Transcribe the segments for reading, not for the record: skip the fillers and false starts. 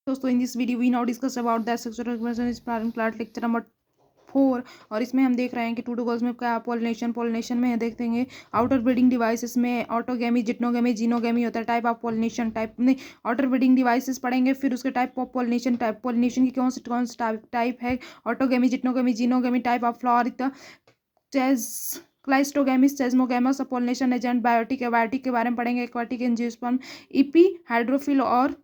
दोस्तों in this video we now discuss about that sexual reproduction is plant lecture number 4। और इसमें हम देख रहे हैं कि टूडोगल्स में क्या पॉलिनेशन में देखते हैं आउटर ब्रीडिंग डिवाइसेस में ऑटोगेमी जिटनोगेमी जीनोगेमी होता है। टाइप ऑफ पॉलिनेशन टाइप में आउटर ब्रीडिंग डिवाइसेस पढ़ेंगे, फिर उसके टाइप ऑफ पॉलिनेशन की कौन से टाइप है, autogamy geitonogamy xenogamy, type of flower cleistogamous chasmogamous, pollination agent, biotic के बारे में पढ़ेंगे, एक्वाटिक एंजियोस्पर्म, इपी हाइड्रोफिल और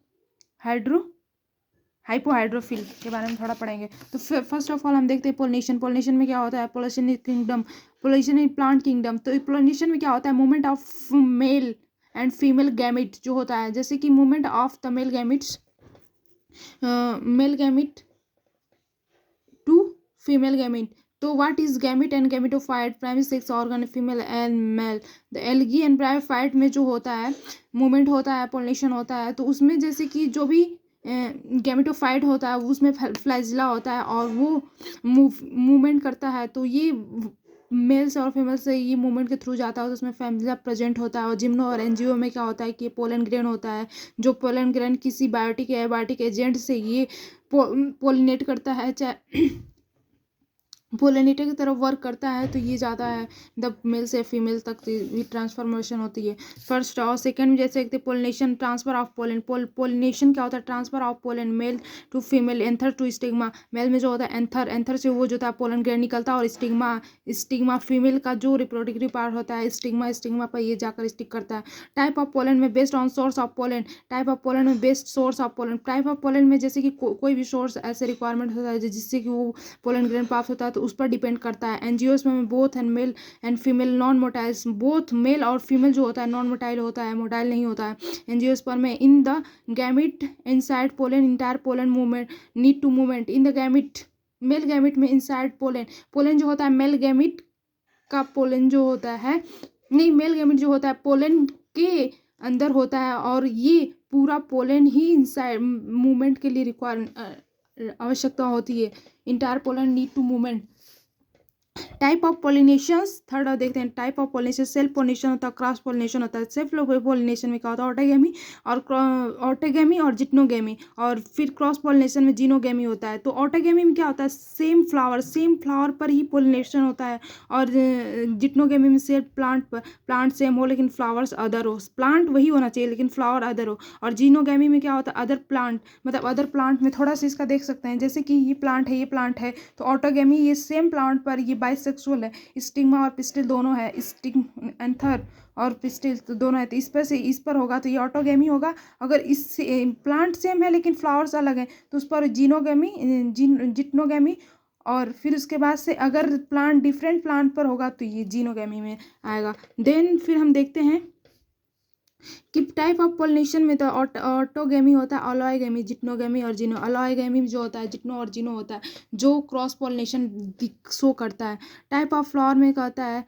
हाइपोहाइड्रोफिल के बारे में थोड़ा पढ़ेंगे। तो फर्स्ट ऑफ ऑल हम देखते हैं पोलिनेशन में क्या होता है। Pollination in kingdom, pollination in plant kingdom. तो पोलिनेशन में क्या होता है, movement of male and female gamete जो होता है, जैसे कि movement of the male gamete to female gamete. तो what is gamete and gametophyte, primary sex organ, female and male. The algae and bryophyte में जो होता है मूवमेंट होता है, पोलिनेशन होता है, तो उसमें जैसे कि जो भी गैमेटोफाइट होता है उसमें फ्लैजिला होता है और वो मूवमेंट करता है। तो ये मेल से और फीमेल से ये मूवमेंट के थ्रू जाता है, तो उसमें फ्लैजिला प्रेजेंट होता है। और जिम्नो और एनजीओ में क्या होता है कि पोलन ग्रेन होता है, जो पोलन ग्रेन किसी बायोटिक या एबायोटिक एजेंट से ये पोलिनेट करता है, चाहे पोलिनेटर की तरफ वर्क करता है, तो ये जाता है द मेल से फीमेल तक ये ट्रांसफॉर्मेशन होती है। फर्स्ट और सेकंड में जैसे देखते pollination, transfer of pollen. Pollination क्या होता है, transfer of pollen male to female, anther to stigma. Male में जो होता है एंथर से वो जो होता है पोलन ग्रेन निकलता है, और स्टिग्मा फीमेल का जो रिप्रोडक्टिव पार्ट होता है, स्टिग्मा पर ये जाकर स्टिक करता है। टाइप ऑफ पोलन में based on source of pollen, type of pollen में based source of pollen. Type of pollen में जैसे कि कोई भी सोर्स ऐसे रिक्वायरमेंट होता है जिससे कि वो पोलन ग्रेन प्राप्त होता है, तो उस पर डिपेंड करता है। एनजीओस्पर्म में both and mail and female non motile, both male और फीमेल जो होता है नॉन मोटाइल होता है, मोटाइल नहीं होता है। एनजीओस्पर्म में in the gamete inside pollen entire pollen movement need to movement in the gamete, male gamete में इनसाइड पोलन जो होता है मेल गैमिट का पोलन जो होता है, नहीं मेल गैमिट जो होता है पोलन के अंदर होता है, और ये पूरा पोलन ही इनसाइड मूवमेंट के लिए आवश्यकता होती है। Entire pollen need to movement. Type of pollinations, third और देखते हैं type of pollination. Self pollination होता है, क्रॉस पोलिनेशन होता है। सेल्फ पोलिनेशन में क्या होता है, ऑटोगेमी और जिटनोगेमी, और फिर क्रॉस पोलिनेशन में जीनोगेमी होता है। तो ऑटोगेमी में क्या होता है, सेम फ्लावर पर ही पोलिनेशन होता है, और जिटनोगेमी में सेल्फ प्लांट सेम हो लेकिन फ्लावर्स अदर हो, प्लांट वही होना चाहिए लेकिन फ्लावर अदर हो। और जीनोगेमी में क्या होता है, अदर प्लांट, मतलब अदर प्लांट में थोड़ा सा इसका देख सकते हैं, जैसे कि ये प्लांट है तो ऑटोगेमी ये सेम प्लांट पर ये बाइसेक्सुअल है, स्टिग्मा और पिस्टिल दोनों है, एंथर और पिस्टिल तो दोनों है, तो इस पर से इस पर होगा तो ये ऑटोगेमी होगा। अगर इस प्लांट सेम है लेकिन फ्लावर्स अलग है तो उस पर जिटनोगेमी। और फिर उसके बाद से अगर प्लांट डिफरेंट प्लांट पर होगा तो ये जीनोगेमी में आएगा। देन फिर हम देखते हैं कि टाइप ऑफ पोलिनेशन में तो ऑटोगेमी होता है, अलोइगेमी, जिटनोगेमी और जीनो। अलोइगेमी जो होता है जिटनो और जीनो होता है, जो क्रॉस पोलिनेशन शो करता है। टाइप ऑफ फ्लावर में कहता है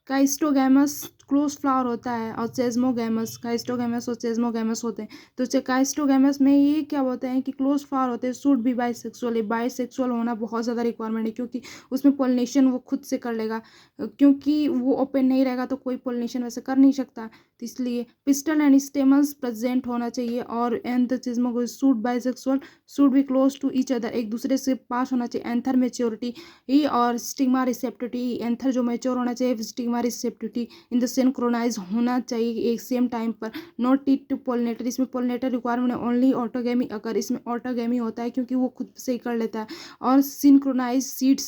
काइस्टोगैमस क्लोज फ्लावर होता है, और सेस्मोगैमस, काइस्टोगैमस और सेस्मोगैमस होते हैं। तो काइस्टोगैमस में ये क्या होते हैं कि क्लोज फ्लावर होते हैं, शुड भी बाइसेक्सुअल होना बहुत ज़्यादा रिक्वायरमेंट है, क्योंकि उसमें पोलिनेशन वो खुद से कर लेगा, क्योंकि वो ओपन नहीं रहेगा तो कोई पोलिनेशन वैसे कर नहीं सकता। तो इसलिए पिस्टल एंड स्टेमल्स प्रेजेंट होना चाहिए, और anther should bisexual, should be close to each other, एक दूसरे से पास होना चाहिए। एंथर मेच्योरिटी ही और स्टिग्मा रिसेप्टिविटी, एंथर जो मेच्योर होना चाहिए, stigma receptivity in the synchronize होना चाहिए एक सेम टाइम पर। नॉट टीट टू पोलिनेटर, इसमें पोलिनेटर रिक्वायरमेंट है ओनली ऑटोगेमी, अगर इसमें ऑटोगेमी होता है क्योंकि वो खुद से ही कर लेता है। और सिंक्रोनाइज सीड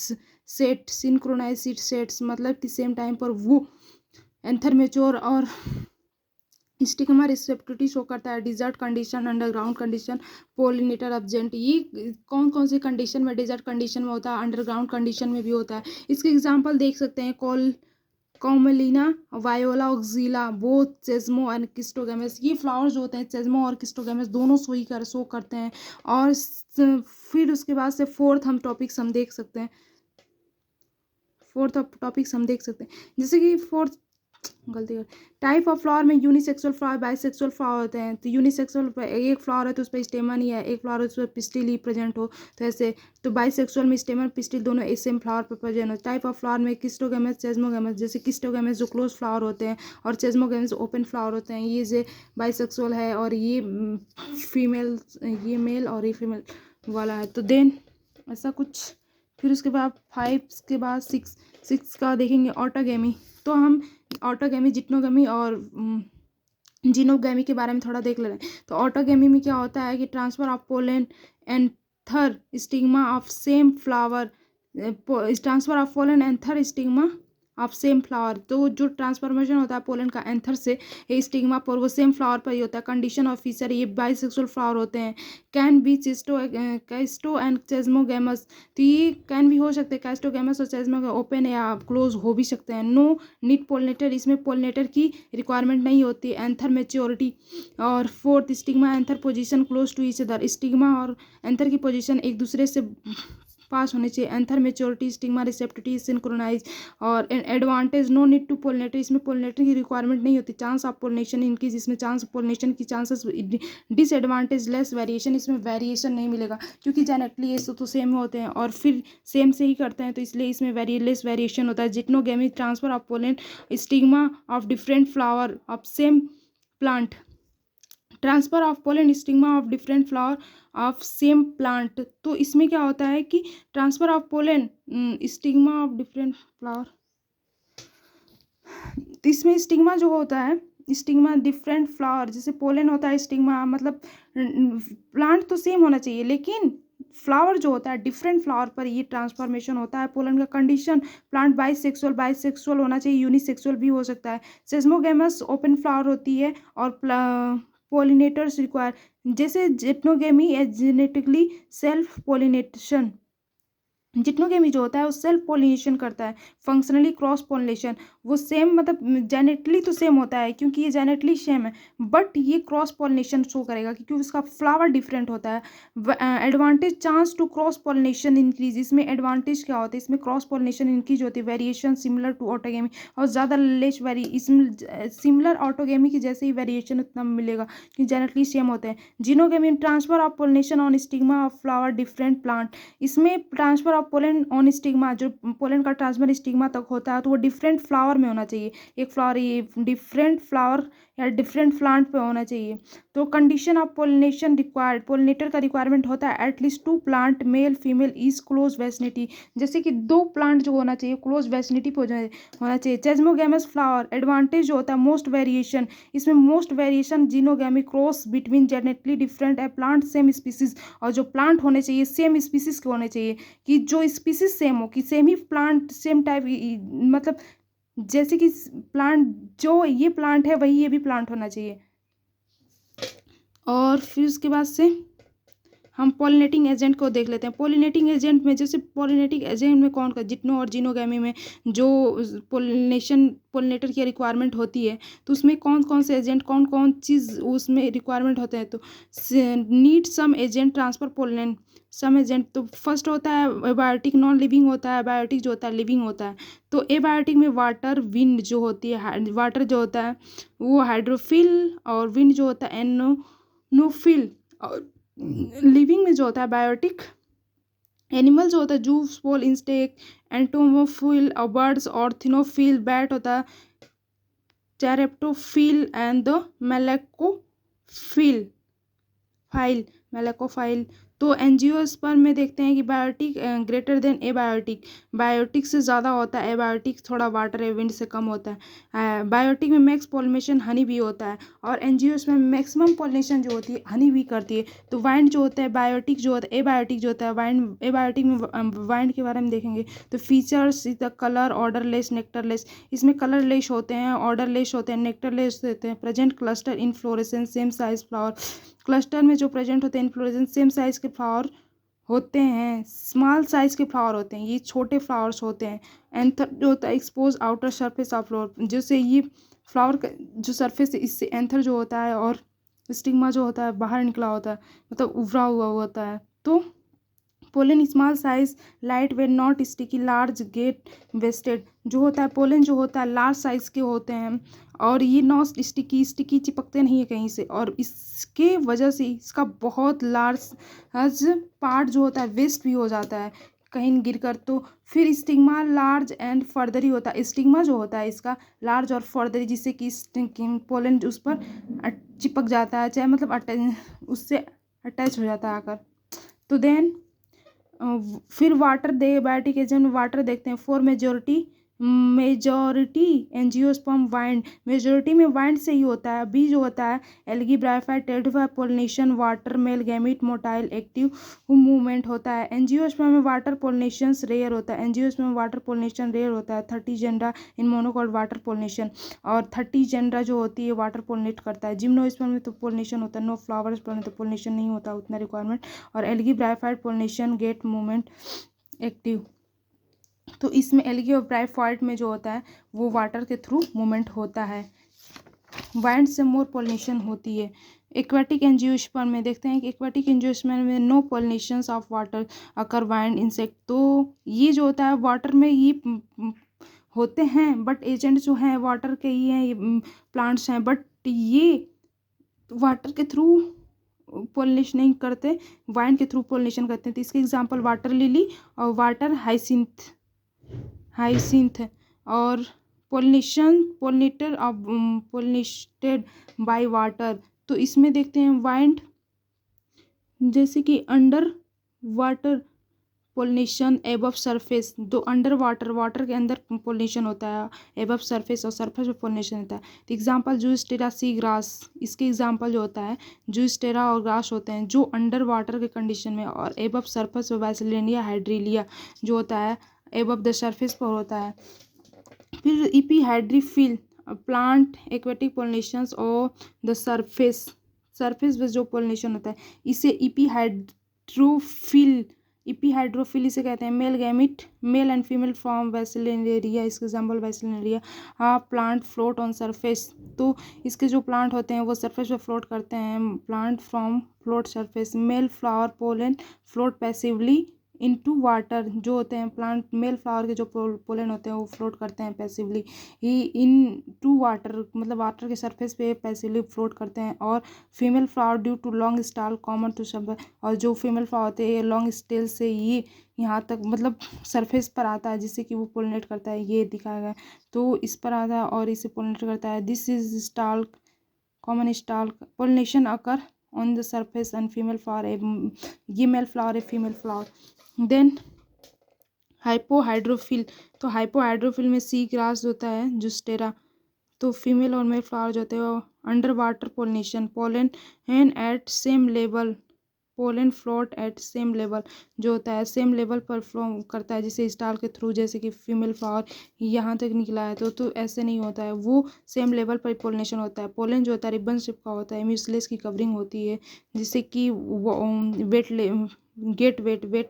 सेट्स मतलब कि सेम टाइम पर वो एंथर मेच्योर और स्टिग्मा रिसेप्टिविटी शो करता है। Desert condition, underground condition, pollinator absent, ये कौन कौन सी कंडीशन में, डिजर्ट कंडीशन में होता है, अंडरग्राउंड कंडीशन में भी होता है। इसके एग्जांपल देख सकते हैं, कॉमेलिना, वायोला, ऑक्जीला, बोथ सेस्मो एंड क्रिस्टोगैमस। ये फ्लावर्स जो होते हैं सेस्मो और क्रिस्टोगैमस दोनों शो करते हैं। और फिर उसके बाद से फोर्थ टॉपिक्स हम देख सकते हैं, जैसे कि फोर्थ गलती कर। टाइप ऑफ फ्लावर में यूनिसेक्सुअल फ्लावर, बाइसेक्सुअल फ्लावर होते हैं। तो यूनिसेक्सुअल एक फ्लावर है तो उस पर स्टेमन ही है, एक फ्लावर उस पर पिस्टिल ही प्रेजेंट हो, तो ऐसे। तो बाइसेक्सुअल में स्टेमन पिस्टिल दोनों एक सेम फ्लावर पर प्रेजेंट हो। टाइप ऑफ फ्लावर में किस्टोगेमस, चेस्मोगेमस, जैसे किस्टोगेमस जो क्लोज फ्लावर होते हैं और चेस्मोगेमस ओपन फ्लावर होते हैं, ये जो बाइसेक्सुअल है और ये फीमेल, ये मेल और ये फीमेल वाला है। तो देन ऐसा कुछ। फिर उसके बाद 5 के बाद 6 का देखेंगे ऑटोगेमी। तो हम ऑटोगेमी, जिट्नोगेमी और जीनोगेमी के बारे में थोड़ा देख ले रहे हैं। तो ऑटोगेमी में क्या होता है कि transfer of pollen anther stigma of same flower, transfer of pollen anther stigma of same flower. तो जो ट्रांसफॉर्मेशन होता है पोलन का एंथर से स्टिग्मा पर, वो सेम फ्लावर पर ही होता है। कंडीशन ऑफ फीचर, ये बाइसेक्सुअल फ्लावर होते हैं। Can be cleisto and chasmogamous. तो ये कैन भी हो सकते हैं, कैस्टोगेमस और चेस्मोगेमस ओपन या क्लोज हो भी सकते हैं। नो नीड पोलिनेटर, इसमें पोलिनेटर की रिक्वायरमेंट नहीं होती। Anther maturity. और 4 stigma anther position close to each other, stigma और एंथर की पोजीशन एक दूसरे से पास होनी चाहिए। Anther maturity, stigma receptivity synchronize. और advantage, no need to pollinator, इसमें पोलिनेटर की रिक्वायरमेंट नहीं होती। चांस ऑफ पोलिनेशन इंक्रीज, इसमें चांस पोलिनेशन की चांसेस। डिसएडवांटेज, लेस वेरिएशन, इसमें वेरिएशन नहीं मिलेगा क्योंकि जेनेटिकली ये तो सेम होते हैं और फिर सेम से ही करते हैं, तो इसलिए इसमें लेस वेरिएशन होता है। Geitonogamy, transfer of pollen stigma of different flower of same plant. Transfer of pollen stigma of different flower of same plant. तो इसमें क्या होता है कि transfer of pollen stigma of different flower, तो इसमें स्टिग्मा जो होता है, स्टिग्मा डिफरेंट फ्लावर, जैसे पोलन होता है स्टिग्मा, मतलब प्लांट तो सेम होना चाहिए लेकिन फ्लावर जो होता है डिफरेंट फ्लावर पर ये ट्रांसफॉर्मेशन होता है पोलन का। कंडीशन, प्लांट बाइसेक्सुअल होना चाहिए, यूनिसेक्सुअल भी हो सकता है। सेस्मोगेमस ओपन फ्लावर होती है और पोलिनेटर्स रिक्वायर, जैसे geitonogamy genetically self pollination. Geitonogamy जो होता है वो सेल्फ पोलिनेशन करता है। फंक्शनली क्रॉस पोलिनेशन, वो सेम, मतलब जेनेटली तो सेम होता है क्योंकि ये जेनेटली सेम है, बट ये क्रॉस पोलिनेशन शो करेगा क्योंकि उसका फ्लावर डिफरेंट होता है। Advantage, chance to cross pollination increase, इसमें एडवांटेज क्या होता है, इसमें क्रॉस पोलिनेशन इंक्रीज होती है। वेरिएशन सिमिलर टू ऑटोगेमी, और ज़्यादा लेस इसमें सिमिलर ऑटोगेमी की जैसे ही वेरिएशन उतना मिलेगा क्योंकि जेनेटली सेम होते हैं। Xenogamy, transfer of pollination on stigma of flower different plant, इसमें transfer of pollen on stigma, जो पोलन का ट्रांसफर स्टिग्मा तक होता है तो वो डिफरेंट फ्लावर में होना चाहिए। एक फ्लावर, ये डिफरेंट फ्लावर या डिफरेंट प्लांट पे होना चाहिए। तो condition of pollination required, pollinator का रिक्वायरमेंट होता है at least 2 plant male female is close vicinity, जैसे कि 2 प्लांट जो होना चाहिए क्लोज वेसिनिटी पे होना चाहिए। चेस्मोगेमस फ्लावर, एडवांटेज जो होता है मोस्ट वेरिएशन, इसमें most variation xenogamy cross between genetically different है प्लांट सेम स्पीसीज, और जो प्लांट होने चाहिए सेम स्पीसीज के होने चाहिए, कि जो स्पीसीज सेम हो, कि सेम ही प्लांट सेम टाइप, मतलब जैसे कि प्लांट, जो ये प्लांट है वही ये भी प्लांट होना चाहिए। और फिर उसके बाद से हम पॉलिनेटिंग एजेंट को देख लेते हैं। पॉलिनेटिंग एजेंट में, जैसे पॉलिनेटिंग एजेंट में कौन का, जिट्नो और जीनोगेमी में जो पोलिनेटर की रिक्वायरमेंट होती है, तो उसमें कौन कौन से एजेंट, कौन कौन चीज़ उसमें रिक्वायरमेंट होते हैं। तो need some agent transfer pollen, some agent. तो फर्स्ट होता है एबायोटिक, नॉन लिविंग होता है। बायोटिक जो होता है लिविंग होता है। तो एबायोटिक में वाटर, विंड जो होती है, वाटर जो होता है वो हाइड्रोफिल, और विंड जो होता है एनोफिल। और लिविंग में जो होता है बायोटिक, एनिमल जो होता है जूव, स्पोल, इंस्टेक, एंटोमोफिल, और बर्ड्स और थिनोफिल, बैट होता है चैरेप्टोफिल एंड द मेलेकोफाइल। तो एंजियोस्पर्म में देखते हैं कि biotic greater than abiotic, biotic से ज़्यादा होता है, एबायोटिक थोड़ा वाटर है विंड से कम होता है। बायोटिक में मैक्स पॉलिनेशन हनी भी होता है, और एंजियोस्पर्म में मैक्सिमम पॉलिनेशन जो होती है हनी भी करती है। तो वाइंड जो होता है बायोटिक जो होता है, एबायोटिक जो होता है वाइंड, एबायोटिक में वाइंड के बारे में देखेंगे। तो features, the colour, odourless, nectarless, इसमें कलरलेस होते हैं, ऑर्डरलेस होते हैं, नेक्टरलेस होते हैं। Present cluster inflorescence same size flower, cluster में जो प्रेजेंट होते हैं इनफ्लोरेसेंस सेम साइज के फ्लावर होते हैं, स्मॉल साइज के फ्लावर होते हैं, ये छोटे फ्लावर्स होते हैं। एंथर जो होता है expose outer surface of flower, जैसे ये फ्लावर का जो सरफेस है इससे एंथर जो होता है, और स्टिग्मा जो होता है बाहर निकला होता है, मतलब उभरा हुआ होता है। तो pollen small size light weight not sticky large get wasted. जो होता है पोलन जो होता है लार्ज साइज के होते हैं और ये नॉट स्टिकी चिपकते नहीं है कहीं से, और इसके वजह से इसका बहुत लार्ज पार्ट जो होता है वेस्ट भी हो जाता है कहीं गिरकर। तो फिर स्टिग्मा लार्ज एंड फर्दरी होता है। स्टिग्मा जो होता है इसका लार्ज और फर्दरी, जिससे कि पोलन उस पर चिपक जाता है, चाहे मतलब उससे अटैच हो जाता है आकर। तो देन फिर वाटर दे बायोटिक एजेंट में वाटर देखते हैं। For majority angiosperm wind, majority में वाइंड से ही होता है। बी जो होता है algae bryophyte pteridophyte pollination water male gamete motile active movement होता है। एंजियोस्पर्म में वाटर पोलिनेशन रेयर होता है। एंजियोस्पर्म में वाटर पोलिनेशन रेयर होता है। 30 जेंडा इन मोनोकॉट वाटर पोलिनेशन, और 30 जेंडा जो होती है वाटर पोलिनेट करता है। जिम्नोस्पर्म में तो पोलिनेशन होता है, नो फ्लावर स्पर्म में तो पोलिनेशन नहीं होता उतना रिक्वायरमेंट। और algae bryophyte pollination get movement active. तो इसमें एल्गी और ब्रायोफाइट में जो होता है वो वाटर के थ्रू मूवमेंट होता है। वाइंड से मोर पोलिनेशन होती है। एक्वाटिक एंजियोस्पर्म में देखते हैं कि एक्वाटिक एंजियोस्पर्म में no pollination of water occur wind insect. तो ये जो होता है वाटर में ये होते हैं, बट एजेंट जो हैं वाटर के ही हैं, ये प्लांट्स हैं, बट ये वाटर के थ्रू पोलिनेशन नहीं करते, वाइंड के थ्रू पोलिनेशन करते हैं। तो इसके एग्जांपल वाटर लिली और वाटर हाइसिंथ और पोलिनेटेड बाय वाटर। तो इसमें देखते हैं वाइंड जैसे कि under water pollination above surface, दो अंडर वाटर के अंदर पोलिनेशन होता है, एबव सरफेस और सरफेस पे पोलिनेशन होता है। तो एग्जांपल जूस्टेरा सी ग्रास, इसके एग्जांपल जो होता है जूस्टेरा और ग्रास होते हैं जो अंडर वाटर के कंडीशन में, और एबव सरफेस बैसिलिया हाइड्रिलिया जो होता है एबव द सरफेस पर होता है। फिर इपीहाइड्रीफिल प्लांट एक्वेटिक पोलिनेशंस और द सरफेस पे जो पोलिनेशन होता है इसे इपीहाइड्रोफिल इसे कहते हैं। Male gamete male and female from Vallisneria, इसके example Vallisneria plant float on surface. तो इसके जो प्लांट होते हैं वो सरफेस पे फ्लोट करते हैं। Plant from float surface. Male flower pollen float passively into water, जो होते हैं प्लांट मेल फ्लावर के जो पोलन होते हैं वो फ्लोट करते हैं पैसिवली ही इन टू वाटर, मतलब वाटर के सरफेस पे पैसिवली फ्लोट करते हैं। और female flower due to long stalk common to सब, और जो फीमेल फ्लावर होते हैं लॉन्ग स्टेल से ये यहाँ तक मतलब सरफेस पर आता है जिससे कि वो पोलिनेट करता है। ये दिखाया गया तो इस पर आता है और इसे पोलिनेट करता है। This is stall common stall pollination occur on the surface and female flower, ये मेल फ्लावर है फीमेल फ्लावर। देन हाइपोहाइड्रोफिल, तो हाइपोहाइड्रोफिल में सी ग्रास होता है जुस्टेरा। तो फीमेल और मेल फ्लावर जो होते हैं वो under water pollination pollen and at same level, pollen float at same level जो होता है सेम लेवल पर फ्लो करता है जैसे स्टाल के थ्रू, जैसे कि फीमेल फ्लावर यहाँ तक निकला है तो ऐसे नहीं होता है, वो सेम लेवल पर पोलिनेशन होता है। पोलन जो होता है रिबन शेप का होता है, म्यूसिलेस की कवरिंग होती है जिससे कि वेट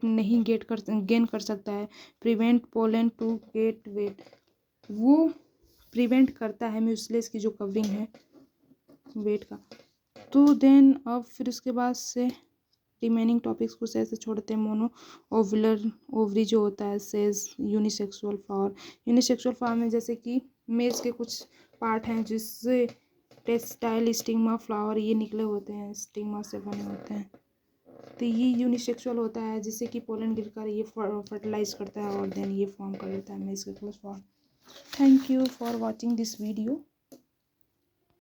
नहीं गेन कर सकता है। Prevent pollen to get wet, वो प्रिवेंट करता है म्यूसिलेस की जो कवरिंग है वेट का। तो देन अब फिर उसके बाद से रिमेनिंग टॉपिक्स को ऐसे छोड़ते हैं। मोनो ओवुलर ओवरी जो होता है सेज यूनिसेक्सुअल फ्लावर में जैसे कि मेल्स के कुछ पार्ट हैं जिससे टेक्सटाइल स्टिग्मा फ्लावर ये निकले होते हैं, स्टिग्मा से बने होते हैं। तो ये यूनिसेक्सुअल होता है जिससे कि पोलन गिरकर ये फर्टिलाइज करता है और देन ये फॉर्म कर लेता है मेल्स के close form. Thank you for watching this video.